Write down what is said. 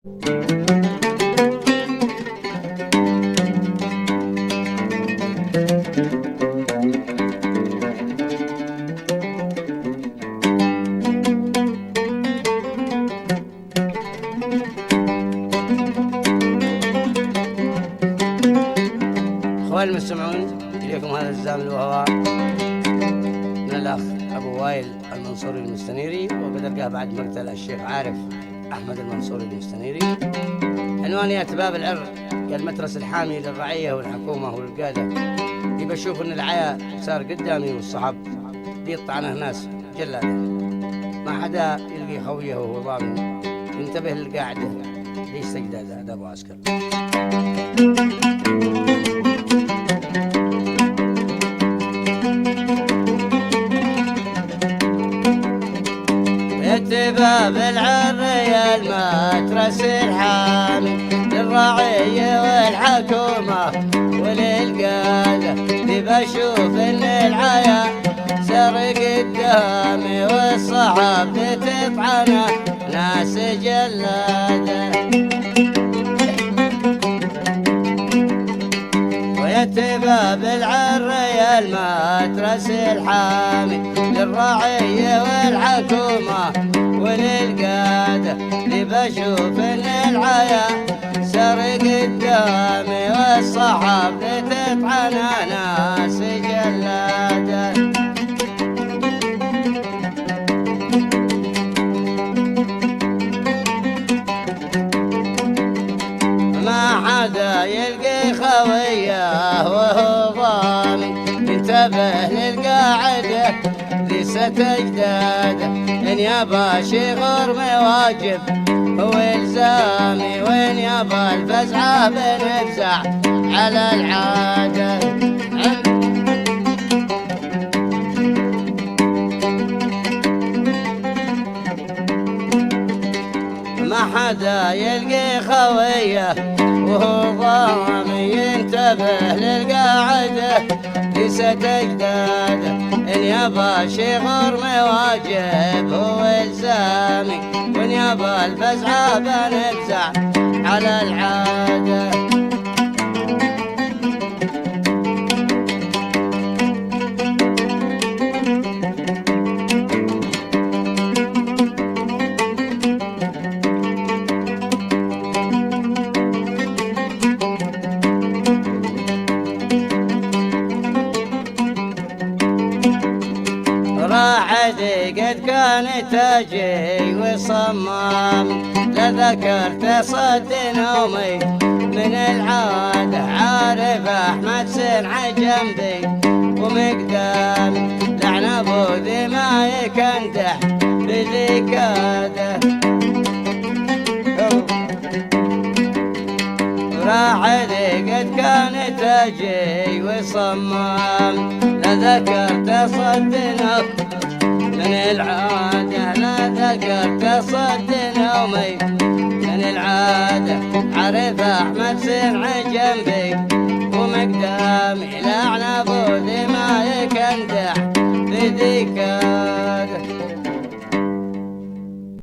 أخواني المستمعون، إليكم هذا الزامل وهو من الأخ أبو وائل المنصوري المستنيري، وقد ألقاه بعد مقتل الشيخ عارف أحمد المنصوري المستنيري. عنوان يا تباب العر يا المترس الحامي للرعية والحكومة والقادة. دي بشوف إن العيا صار قدامي والصحب دي طعنه ناس جلادة، ما حدا يلقي خويه وهو ضامن، ينتبه للقاعدة ليش سجداد هذا أبو عسكر. تباب العر يا المترس الحامي للرعية والحكومة وللقادة. دي بشوف ان العيا سر قدامي والصحاب تطعنه ناس جلادة. ويا تباب العر يا المترس الحامي للرعية والحكومة وللقادة. اللي بشوف ان العيا سر قدامي والصحاب تطعنه ناس جلادة. ما حدا يلقي خويه وهو ضامن، ينتبه للقاعدة ليست أجداده. إن يابا شغر مواجب هو إلزامي، وإن يابا الفزعة بنفزع على العادة. ما حدا يلقي خويه وهو ضامن، ينتبه للقاعدة ليست أجداده. إن يابا شغر مواجب هو إلزامي، وإن يابا الفزعة بنفزع على العادة. راحتي قد كانت تجي وصمام، لذكرت صد نومي من العادة. عارف أحمد سنع جنبي ومقدامي، لعن أبو ذي ما يكندح بذي كاده. راحتي قد كانت تجي وصمام، لذكرت صد من العادة. لذكرت صد نومي من العادة. عرف أحمد سنع جنبي ومقدامي، لعن أبو ذي ما يكندح بذيك.